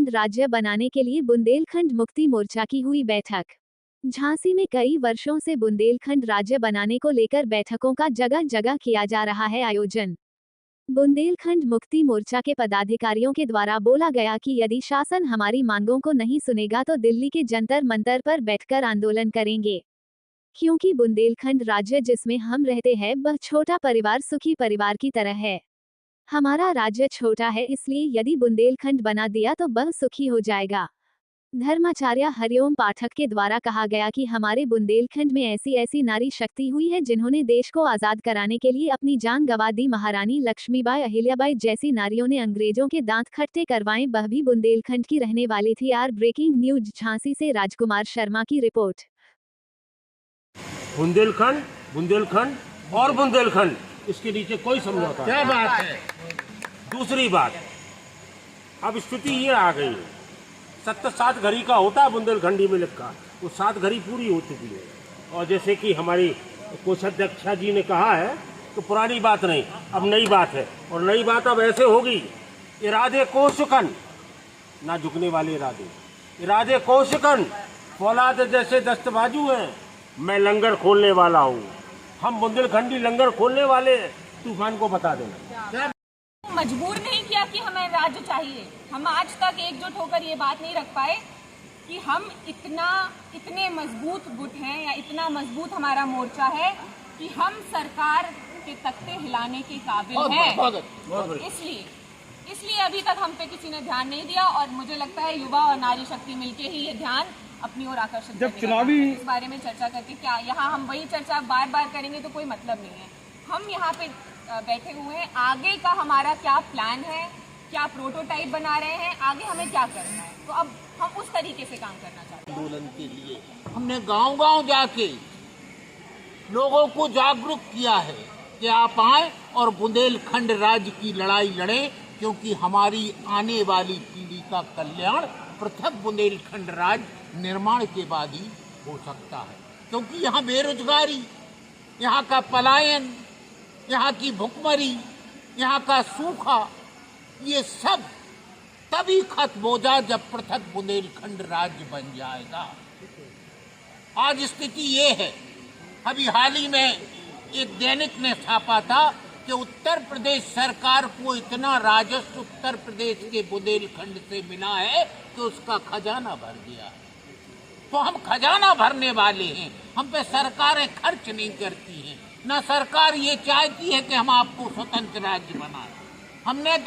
बुंदेलखंड राज्य बनाने के लिए बुंदेलखंड मुक्ति मोर्चा की हुई बैठक। झांसी में कई वर्षों से बुंदेलखंड राज्य बनाने को लेकर बैठकों का जगह जगह किया जा रहा है आयोजन। बुंदेलखंड मुक्ति मोर्चा के पदाधिकारियों के द्वारा बोला गया कि यदि शासन हमारी मांगों को नहीं सुनेगा तो दिल्ली के जंतर मंतर पर बैठकर आंदोलन करेंगे, क्योंकि बुंदेलखंड राज्य जिसमें हम रहते हैं वह छोटा परिवार सुखी परिवार की तरह है। हमारा राज्य छोटा है, इसलिए यदि बुंदेलखंड बना दिया तो वह सुखी हो जाएगा। धर्माचार्य हरिओम पाठक के द्वारा कहा गया कि हमारे बुंदेलखंड में ऐसी ऐसी नारी शक्ति हुई है जिन्होंने देश को आजाद कराने के लिए अपनी जान गंवा दी। महारानी लक्ष्मीबाई, अहिल्याबाई जैसी नारियों ने अंग्रेजों के दांत खट्टे करवाए, वह भी बुंदेलखंड की रहने वाली थी। आर ब्रेकिंग न्यूज झांसी से राजकुमार शर्मा की रिपोर्ट। बुंदेलखंड, बुंदेलखंड और बुंदेलखंड, इसके नीचे कोई समझौता क्या बात है। दूसरी बात, अब स्थिति ये आ गई है, 7 घड़ी का होता है बुंदेलखंडी में लिखा, वो 7 घड़ी पूरी हो चुकी है। और जैसे कि हमारी कोषाध्यक्षा जी ने कहा है तो पुरानी बात नहीं, अब नई बात है। और नई बात अब ऐसे होगी, इरादे को शुकन, ना झुकने वाले इरादे को शुकन, फौलाद जैसे दस्तबाजू हैं, मैं लंगर खोलने वाला हूँ। हम बुंदेलखंडी लंगर खोलने वाले, तूफान को बता देना। मजबूर नहीं किया कि हमें राज्य चाहिए। हम आज तक एकजुट होकर ये बात नहीं रख पाए कि हम इतने मजबूत गुट हैं या इतना मजबूत हमारा मोर्चा है कि हम सरकार के तख्ते हिलाने के काबिल हैं। इसलिए अभी तक हम पे किसी ने ध्यान नहीं दिया, और मुझे लगता है युवा और नारी शक्ति मिलके ही ये ध्यान अपनी ओर आकर्षित जब चुनावी इस बारे में चर्चा करके क्या यहाँ हम वही चर्चा बार बार करेंगे तो कोई मतलब नहीं है। हम यहाँ पे बैठे हुए हैं, आगे का हमारा क्या प्लान है, क्या प्रोटोटाइप बना रहे हैं, आगे हमें क्या करना है, तो अब हम उस तरीके से काम करना चाहते हैं। आंदोलन के लिए हमने गांव-गांव जाके लोगों को जागरूक किया है कि आप आए और बुंदेलखंड राज्य की लड़ाई लड़ें, क्योंकि हमारी आने वाली पीढ़ी का कल्याण पृथक बुंदेलखंड राज्य निर्माण के बाद ही हो सकता है। क्योंकि यहाँ बेरोजगारी, यहाँ का पलायन, यहाँ की भुखमरी, यहाँ का सूखा, ये सब तभी खत्म हो जाए जब पृथक बुंदेलखंड राज्य बन जाएगा। आज स्थिति ये है, अभी हाल ही में एक दैनिक ने छापा था कि उत्तर प्रदेश सरकार को इतना राजस्व उत्तर प्रदेश के बुंदेलखंड से मिला है कि उसका खजाना भर गया। तो हम खजाना भरने वाले हैं, हम पे सरकारें खर्च नहीं करती हैं। ना सरकार ये चाहती है कि हम आपको स्वतंत्र राज्य बनाएं। हमने तो